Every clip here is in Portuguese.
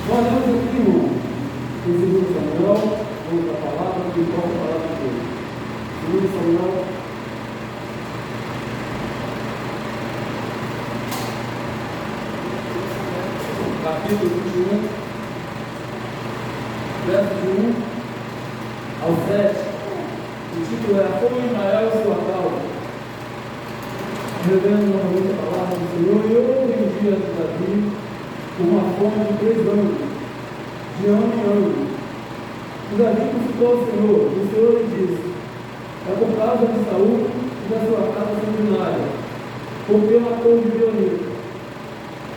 Nós vemos aqui, irmão, em 2 Samuel, outra palavra, que volta a palavra de Deus. 2 Samuel, capítulo 21, verso de 1 ao 7. O título é: Como Israel e sua causa. Revendo novamente a palavra do Senhor. E houve um dia de Davi uma fome de 3 anos, de ano em ano. E Davi consultou ao Senhor, e o Senhor lhe disse: É por causa de Saul e da sua casa sanguinária, porque matou o gibeonita.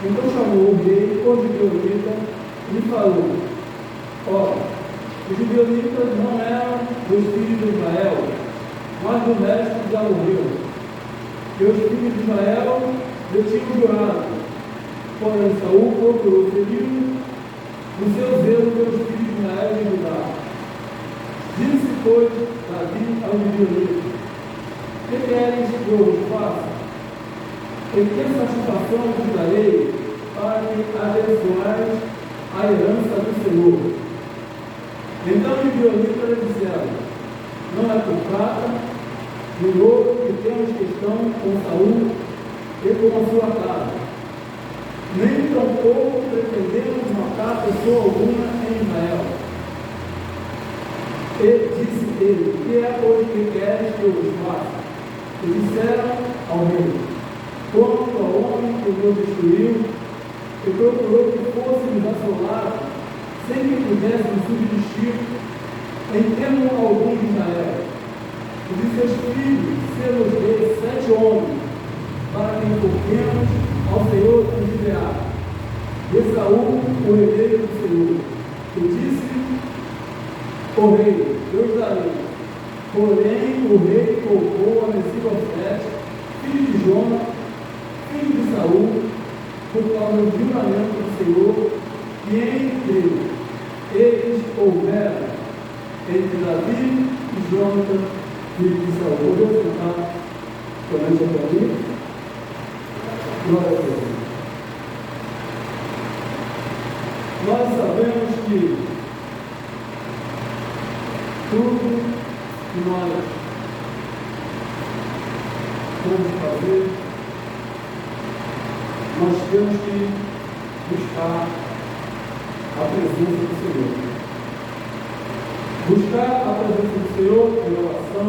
Então chamou o rei, o gibeonita, e lhe falou: Ora, os gibeonitas não eram dos filhos de Israel, mas do resto já morreu. E os filhos de Israel lhe tinham jurado. Porém, Saul procurou feri-lo no seu zelo pelos filhos de Israel e Judá. Disse, pois, Davi aos gibeonitas: Que queres que eu vos faça? E que satisfação vos darei para que abençoais a herança do Senhor? Então os gibeonitas lhe disseram: Não é por prata nem ouro que temos questão com Saul e com a sua casa, nem tampouco pretendemos matar pessoa alguma em Israel. E disse ele: Que é, pois, que queres que eu vos faça? E disseram ao rei: Quanto ao homem que nos destruiu, que procurou que fôssemos assolados, sem que pudéssemos subsistir em termo algum de Israel, e de seus filhos, seus dê 7 homens, para que invoquemos ao Senhor em Gibeá, de Saul, o herdeiro do Senhor. E disse o rei: Eu darei. Porém, o rei poupou a Mefibosete, filho de Jonas, filho de Saul, por causa do juramento do Senhor, e entre eles houvera, entre Davi e Jonas, filho de Saul. Podemos sentar perante a Davi? Glória a Deus. Nós sabemos que tudo que nós vamos fazer, nós temos que buscar a presença do Senhor. Buscar a presença do Senhor em oração,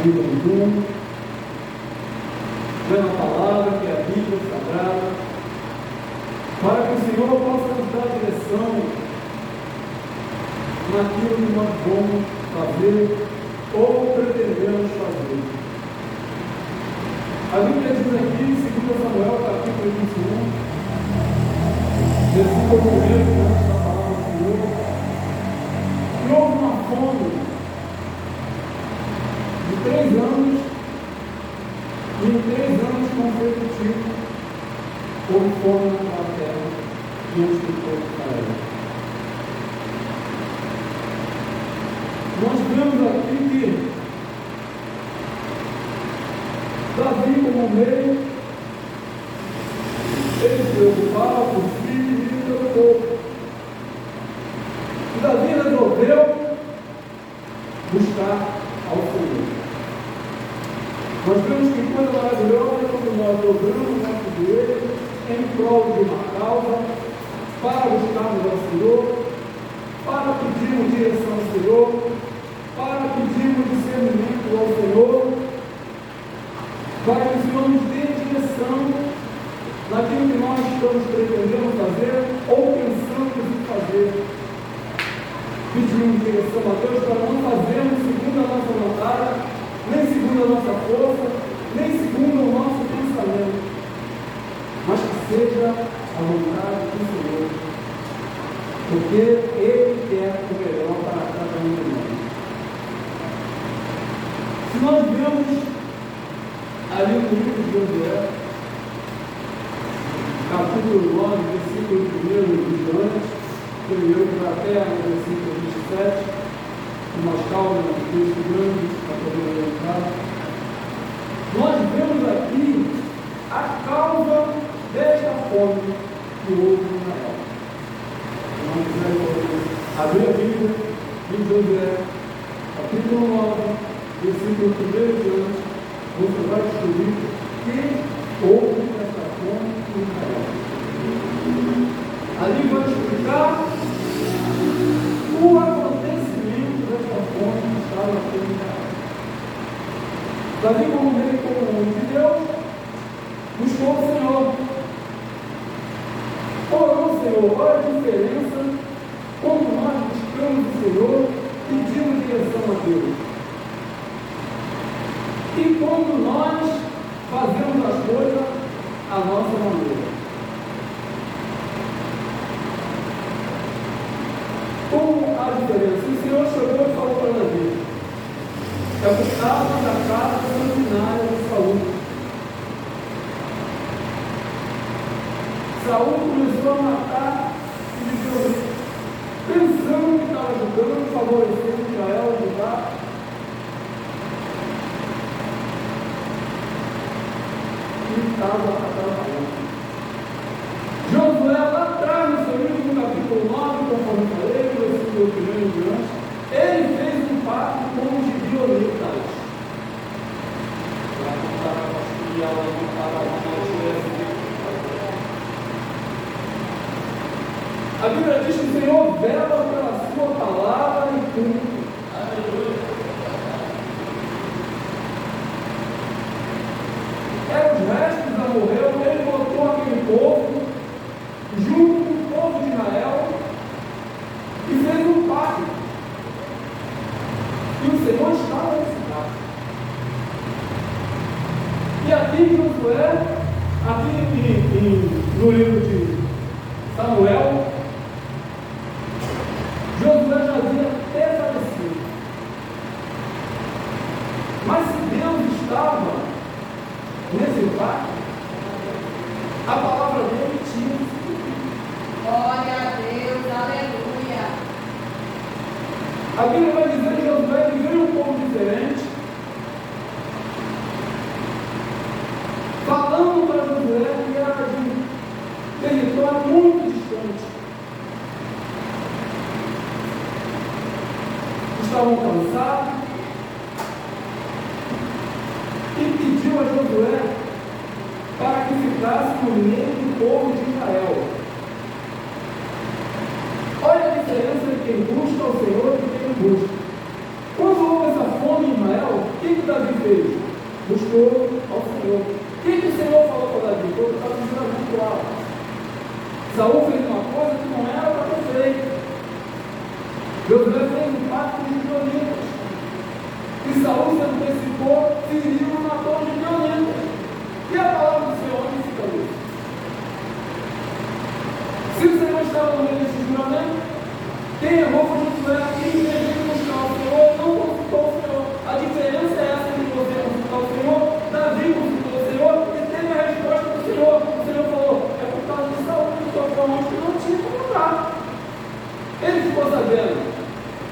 em jejum, lendo a palavra, que é a Bíblia Sagrada, para que o Senhor possa nos dar direção naquilo que nós vamos fazer ou pretendemos fazer. A Bíblia diz aqui, em 2 Samuel, capítulo 21, versículo 1, antes da palavra do Senhor, que houve uma fome de 3 anos, e em 3 anos consecutivos houve fome naquela terra diante do povo de Israel. Nós vemos aqui que Davi, como rei, ele se preocupava com os filhos e pelo povo. E Davi resolveu buscar ao Senhor. Nós vemos que coisa maravilhosa quando nós dobramos nosso joelho em prol de uma causa, para buscarmos ao Senhor, para pedirmos direção ao Senhor, para pedirmos discernimento ao Senhor, para que o Senhor nos dê direção naquilo que nós estamos pretendendo fazer ou pensando em fazer. Pedimos direção a Deus para não fazermos segundo a nossa vontade, nem segundo a nossa força, nem segundo o nosso pensamento, mas que seja a vontade do Senhor, porque Ele quer o melhor para cada um de nós. Se nós vemos ali no livro de Josué, capítulo 9, versículo 1 e diante, até o versículo 27, com mais calma, no texto grande, para poder entrar, nós vemos aqui a causa desta fome que houve em Israel. Não quiser abrir a Bíblia em Josué, capítulo 9, versículo 1 e diante, você vai descobrir que houve essa fome em Israel. Ali vai explicar o acontecimento dessa fome que estava aqui em Israel. Davi, como rei, como homem de Deus, buscou o Senhor. Orou, Senhor, olha a diferença quando nós buscamos o Senhor, pedimos direção a Deus. E quando nós fazemos as coisas à nossa maneira. Como a diferença? O Senhor chegou e falou para Davi: é por causa da casa sanguinária de Saul. Saul começou a matar e dizer, pensando que estava ajudando, favorecendo Israel, Judá. E estava atrapalhando. Josué, lá atrás, no seu livro, no capítulo 9, conforme eu falei, no versículo 1 em diante, ele fez um pacto com os gibeonitas. A Bíblia diz que o Senhor vela pela sua palavra e cumpre. Eram os restos da morreu, ele botou aquele povo junto com o povo de Israel e fez um pacto. E o Senhor estava nesse pacto. E aqui Josué, no livro de Samuel, Josué já havia até falecido. Mas se Deus estava nesse pacto, a palavra dele tinha que se cumprir. Glória a Deus, aleluia. A Bíblia vai dizer que Josué viveu um pouco diferente, falando para Josué que era de um território muito distante. Estavam cansados e pediu a Josué para que ficasse no meio do povo de Israel. Olha a diferença de quem busca ao Senhor e de quem não busca. Quando houve essa fome em Israel, o que Davi fez? Buscou ao Senhor. O que o Senhor falou para Davi? Quando estava dizendo muito alto. Saul fez uma coisa que não era para ter feito. Josué fez um pacto com os gibeonitas. E Saul se antecipou, feriu e matou os gibeonitas. E a palavra do Senhor onde fica isso? Se o Senhor estava no meio desse juramento, quem errou foi Josué, quem devia buscar o Senhor, não consultou o Senhor. A diferença é essa de você consultar o Senhor. Davi consultou o Senhor e teve a resposta do Senhor. O Senhor falou, é por causa de Saul que estou falando que não tinha como dar. Ele ficou sabendo.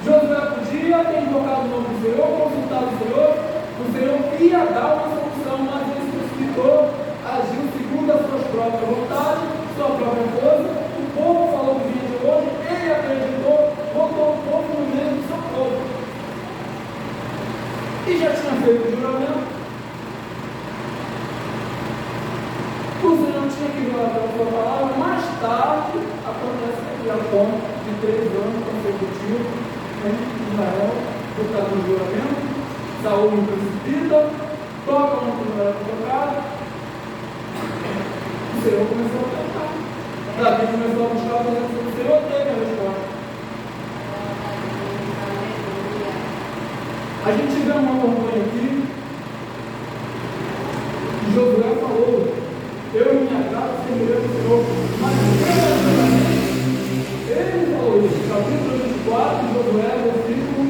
Josué podia ter invocado o nome do Senhor, consultado o Senhor ia dar uma solução, mas ele se precipitou, agiu segundo as suas próprias vontades, sua própria força. O povo falou que vinha de hoje, ele acreditou, botou o povo no meio do seu povo. E já tinha feito o juramento. O Senhor tinha que violar pela sua palavra. Mais tarde, acontece aqui a fome de 3 anos consecutivos em Israel, por causa do juramento. Saul não precipita, toca no que não era tocado. O Senhor começou a cantar. Davi começou a buscar a presença do Senhor, teve a resposta. A gente vê uma campanha aqui, que Josué falou, eu e minha casa servirei ao Senhor. Mas ele falou isso, capítulo 24, Josué, versículo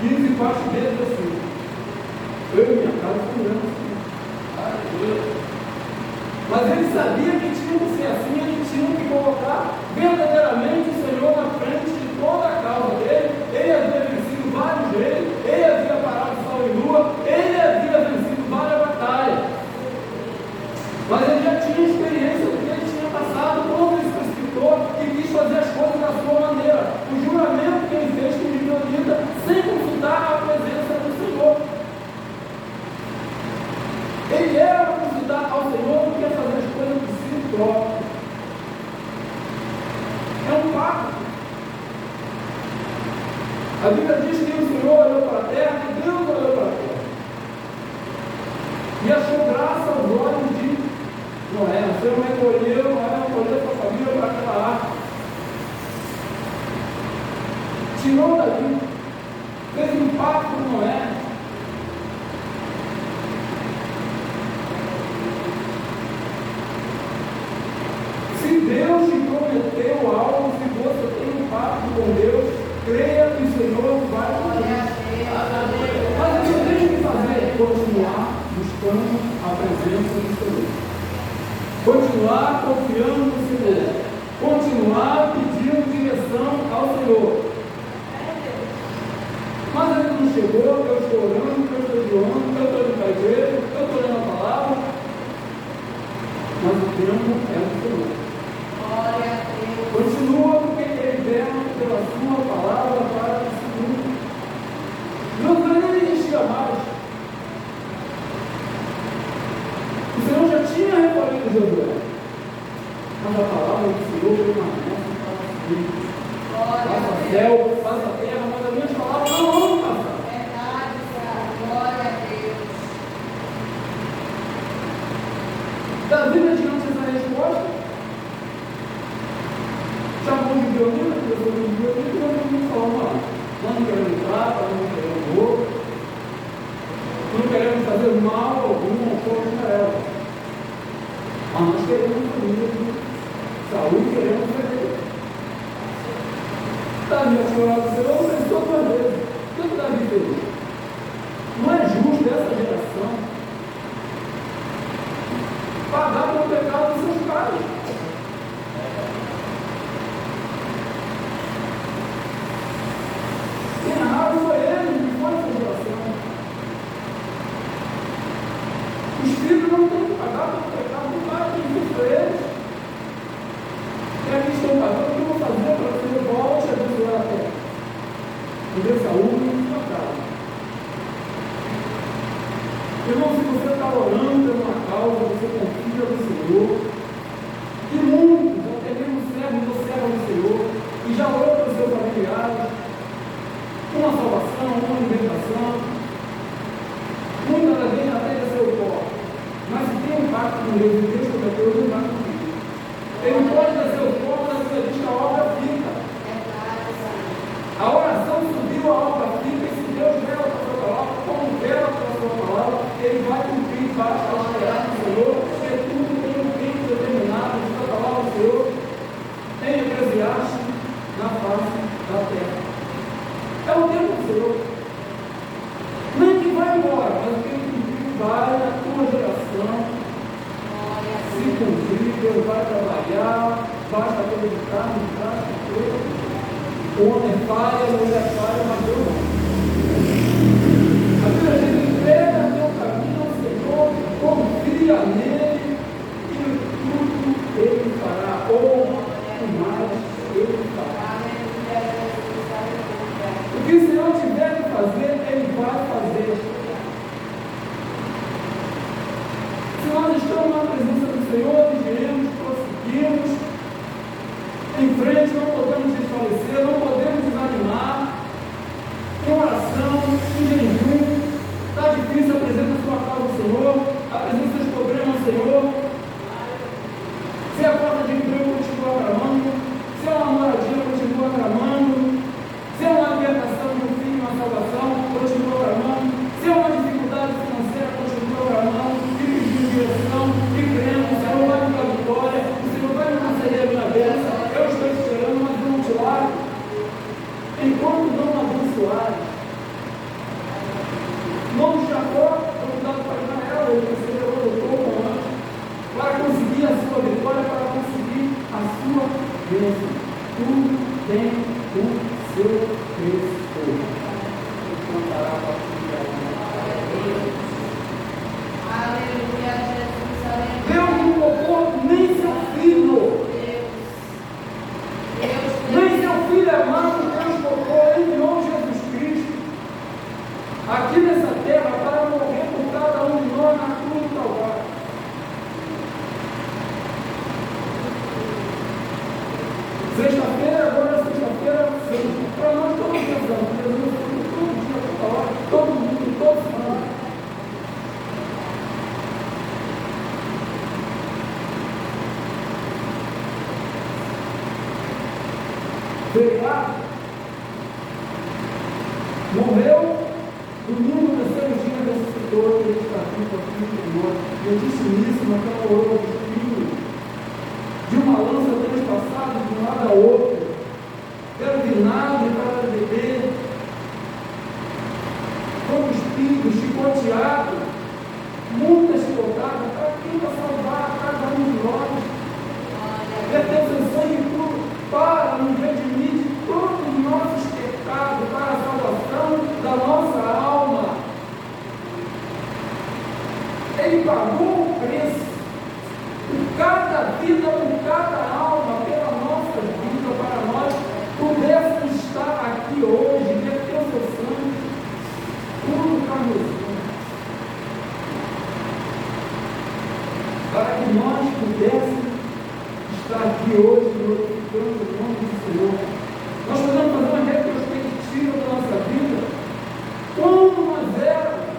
15, parte B, versículo. Eu e minha casa servirei ao Senhor. Mas ele sabia que tinha que ser assim, ele tinha que colocar verdadeiramente o Senhor na frente de toda a causa dele. Ele havia vencido vários reis, ele havia parado sol e lua, ele próprio. É um pacto. A Bíblia diz que o Senhor olhou para a terra e Deus olhou para a terra. E achou graça aos olhos de Noé. O Senhor recolheu, Noé recolheu sua família para aquela arca. Tirou dali, fez um pacto com Noé. Se Deus te prometeu algo, se você tem um pacto com Deus, creia que o Senhor vai fazer. Mas o que eu tenho que fazer é continuar buscando a presença do Senhor. Continuar confiando no Senhor. Continuar pedindo direção ao Senhor. Mas ainda não chegou, eu estou orando, eu estou jejuando, eu estou indo para a igreja, eu estou lendo a palavra. Mas o tempo é do Senhor. Glória a Deus. Continua porque Ele vela pela sua palavra para o Senhor. Não vai nem existir mais. O Senhor já tinha recolhido Josué. Mas a palavra do Senhor permanece para sempre. Faça céu, faça terra, mas as minhas palavras não vão passar. Verdade, Senhor. Glória a Deus. Davi, diante dessa resposta, chamou de violino, a pessoa de violino, e nós falamos, nós não queremos prata, nós não queremos ouro, não queremos fazer mal algum ao povo de Israel. Mas nós queremos família de Saúl e queremos fazer. Davi achou lá do Senhor, pensou duas vezes. O que Davi fez? Não é justo essa geração pagar pelo pecado dos seus pais. Quem errado foi ele, não foi essa geração. Os filhos não têm que pagar pelo pecado do pai, quem foi eles. E aqui estão pagando, o que eu vou fazer para que eu volte a abençoar a terra? Me dê saúde e sua casa. Irmão, se você está orando por uma causa, você confia no Senhor, e muitos, até mesmo servos ou servas do Senhor, e já orou para os seus familiares, uma salvação, uma libertação, muitas das vezes até de seu corpo, mas se tem um pacto com Deus, e Deus prometeu, ele não vai cumprir. Ele pode dar seu corpo, mas Bíblia diz que a obra fica. A oração subiu, a obra fica, e se Deus vela para a sua palavra, como vela para a sua palavra, Ele vai cumprir, basta esperar no Senhor, porque tudo tem um tempo determinado, diz a palavra do Senhor, em Eclesiastes, na face da terra. É o tempo do Senhor. Nem que vai embora, mas o que Ele cumprir vai na tua geração. Se cumprir, Deus vai trabalhar, basta acreditar no braço de Deus. O homem falha, a mulher falha, mas Deus não. A Bíblia diz: entrega teu caminho ao Senhor, confia nele, e tudo Ele fará, ou o mais Ele fará. O que o Senhor tiver que fazer, Ele vai fazer. Se nós estamos na presença do Senhor, vigiemos, prosseguimos em frente, não podemos desfalecer, não podemos desanimar. Em oração, em jejum, está difícil, apresenta a sua causa ao Senhor, apresenta seus problemas ao Senhor. Se a porta de emprego continua clamando, se é uma moradia, continua clamando, se é uma libertação de um filho, uma salvação, continua clamando, se é uma dificuldade financeira, continua clamando, e pedindo direção, e crendo, o Senhor vai me dar vitória, o Senhor vai me conceder a minha bênção. Eu estou esperando, mas não te largo. Enquanto não abençoar, não de Jacó, convidado para Israel, ele recebeu o povo antes, para conseguir a sua vitória, para conseguir a sua bênção. Tudo tem o seu preço. Cantará para Aleluia, Jesus, aleluia. Deus não poupou nem seu filho. Nem seu filho amado, Deus poupou, enviou Jesus Cristo aqui nessa terra para morrer por cada um de nós na cruz do Calvário. para nós todos pensamos, Jesus todo dia, toda hora, todo mundo, todos nós. Veio lá, morreu, domingo, terceiro dia, ressuscitou, ele está aqui, Senhor. Eu disse isso naquela hora do Espírito, de uma lança transpassada de um lado a outro, quero vinagre para beber, todo Espírito chicoteado, muita chicotada, para quem vai salvar cada um de nós, verter seu sangue puro para nos redimir de todos os nossos pecados, para a salvação da nossa alma. Ele pagou o preço por cada vida, por cada alma, pela nossa vida, para nós pudéssemos estar aqui hoje, verter o seu sangue, puro carmesim, para que nós pudéssemos estar aqui hoje, glorificando o nome do Senhor. Nós podemos fazer uma retrospectiva da nossa vida, como nós éramos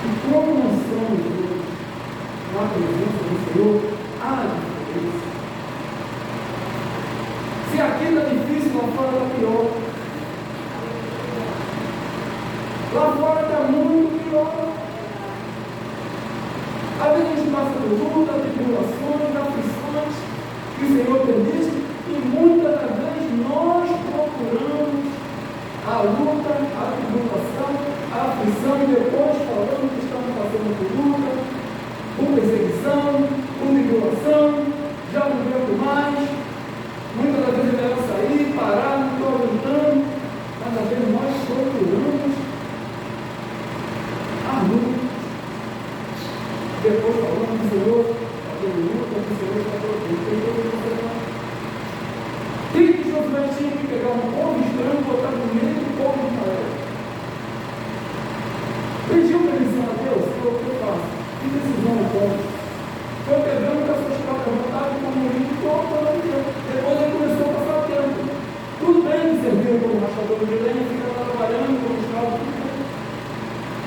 e como nós somos hoje, na presença do Senhor, há diferença. Se aqui está difícil, lá fora está pior. Lá fora está muito pior. Às vezes a gente passa por luta, tribulações, aflições, que o Senhor permite, e muitas das vezes nós procuramos a luta, a tribulação, a aflição, e depois falamos que estamos passando por luta, por perseguição, por tribulação, já não aguento mais, muitas das vezes é melhor sair, parar, não estou aguentando, mas às vezes nós procuramos a luta. Depois falando do Senhor, aleluia, que o Senhor está protegendo. Quem que Josué tinha que pegar um povo estranho, botar no meio do povo de Israel? Pediu permissão a Deus, falou: o que eu faço? Que decisão eu tomo? Foi pegando com as suas próprias vontades, como um livro todo, depois ele começou a passar tempo. Tudo bem que serviu como rachador de lenha, fica lá trabalhando como escravo, tudo bem.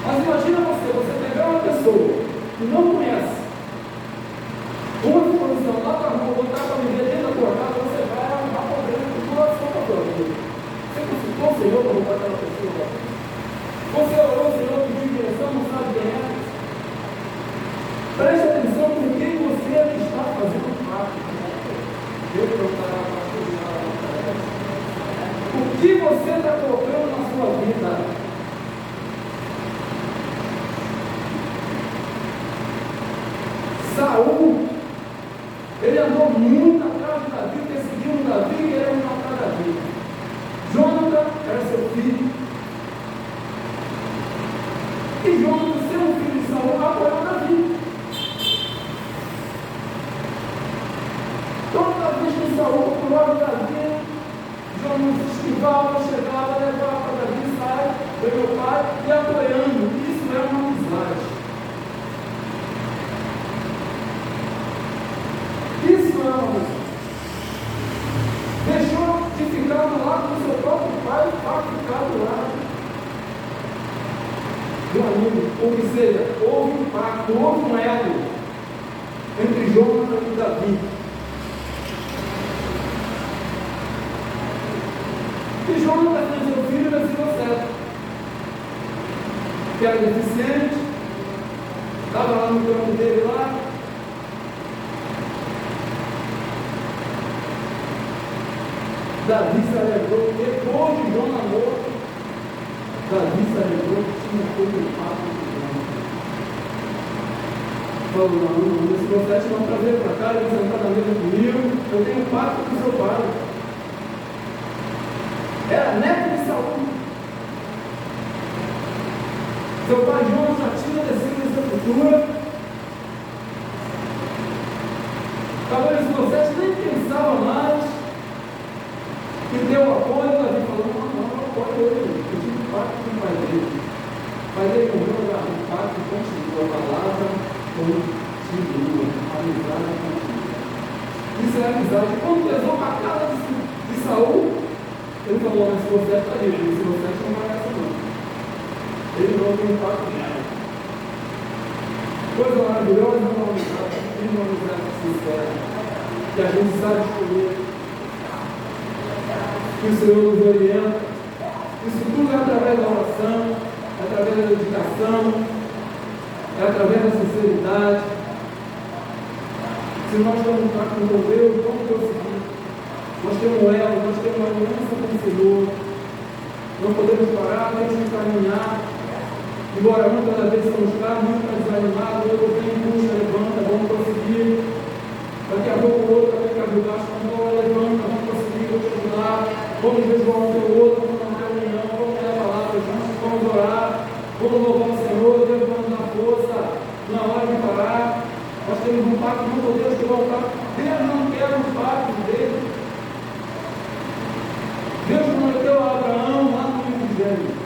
Mas imagina você pegar uma pessoa que não conhece, uma disposição lá para a rua, botar para viver dentro da tua casa, você vai arrumar problema com toda a sua família. Você consultou o Senhor para roubar aquela pessoa? Você orou o Senhor, pediu direção, não sabe quem é? Preste atenção com quem você está fazendo parte. O que você está colocando na sua vida? Saul, ele andou muito atrás de Davi, perseguindo Davi e querendo matar Davi. Jonathan era seu filho. E Jonathan, seu filho de Saul, apoiou Davi. Toda vez que Saul procurava Davi, Jonathan se esquivava, chegava, levava para Davi, sai, foi meu pai, e apoiando. Isso é uma amizade. Deixou de ficar do lado do seu próprio pai para ficar do lado do amigo. Ou que seja, houve um pacto, houve um elo entre Jonathan e Davi. E Jonathan tem seu filho versículo 7, que era deficiente, estava lá no campo dele lá. Davi se alegrou, depois de Jonas morto, Davi se alegrou que tinha feito um pacto com Jonas. Falou: não, esse processo não trazer para cá, ele vai sentar na mesa comigo, eu tenho um pacto com seu pai. Era neto de Saul. Seu pai Jonas já tinha descido em sepultura. Talvez esse processo nem pensava mais. E deu apoio, Davi falou: não apoio ele, eu tive um pacto com o pai dele. O pai dele morreu, o pacto continua, a palavra continua, a amizade continua. Isso é amizade. Quando pesou para a casa de Saul, ele falou, mas se você está livre, se você não vai nessa não. Ele não tem impacto nela. Coisa maravilhosa é uma amizade sincera, que a gente sabe escolher, que o Senhor nos orienta. Isso tudo é através da oração, é através da dedicação, é através da sinceridade. Se nós estamos com Deus, vamos conseguir. Nós temos um elo, nós temos uma aliança com o Senhor. Não podemos parar, temos que caminhar. Embora muitas das vezes estamos muito desanimados, eu tenho puxa, levanta, vamos conseguir. Daqui a pouco o outro vai ficar baixo, vamos levanta, vamos conseguir, vou te ajudar. Vamos resguardar o teu outro, vamos manter a união, vamos ler a palavra juntos, vamos orar, vamos louvar o Senhor, Deus vai nos dar força, não é hora de parar. Nós temos um pacto, não podemos quebrar o pacto. Deus não quer um pacto dele. Deus prometeu a Abraão lá no livro de Gênesis.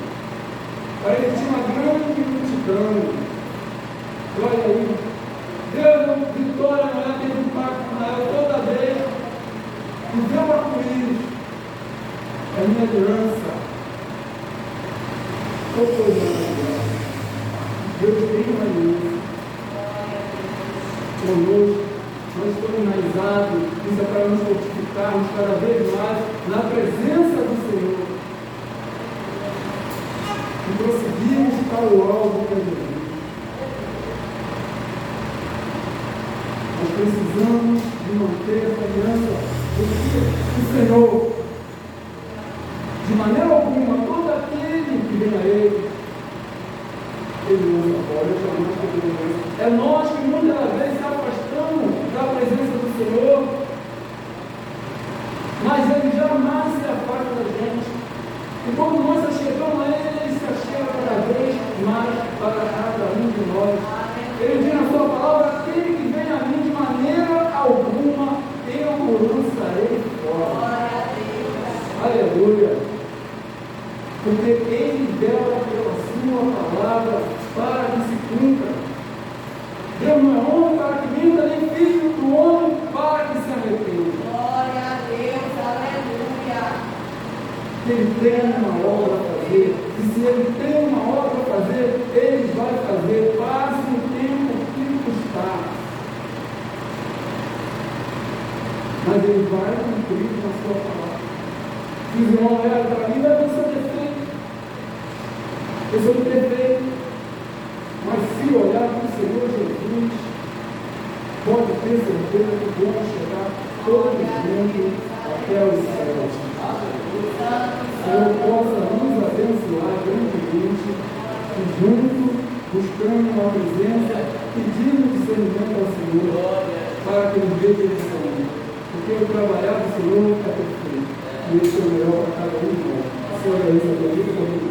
Para ele tinha uma grande multidão. E olha aí, Deus deu vitória, não é? Teve um pacto com ela toda vez. E deu um arco-íris. É a minha herança. Qual coisa maravilhosa? Deus tem uma aliança conosco. Nós estamos enraizados. Isso é para nos fortificarmos cada vez mais na presença do Senhor. E prosseguimos para o alvo que é Jesus. Nós precisamos de manter essa aliança, porque o Senhor, de maneira alguma, todo aquele que vem a Ele, Ele nos apoia. É nós que muitas vezes se afastamos da presença do Senhor, mas Ele jamais se afasta da gente. E quando nós chegamos a Ele, Ele se chega cada vez mais para cada um de nós. Ele diz na sua palavra: aquele que vem a mim de maneira alguma, eu o lançarei fora. Aleluia! Porque Ele vela pela sua palavra para que se cumpra. Deus não é homem para que minta, nem filho do homem para que se arrependa. Glória a Deus, aleluia. Ele tem uma obra a fazer, e se Ele tem uma obra a fazer, Ele vai fazer, passe o tempo que custar. Mas Ele vai cumprir com a sua palavra. Se os irmãos olharem para mim, vai pensar defeito. Eu sou imperfeito. Mas se olhar para o Senhor Jesus, pode ter certeza que vamos chegar todos juntos até os céus. Senhor possa nos abençoar grandemente e juntos, buscando uma presença, pedindo discernimento ao Senhor, para que nos dê direção. Porque o trabalhar do Senhor é perfeito. E esse é o melhor para cada um de nós. Senhor, é isso, eu acredito que eu vou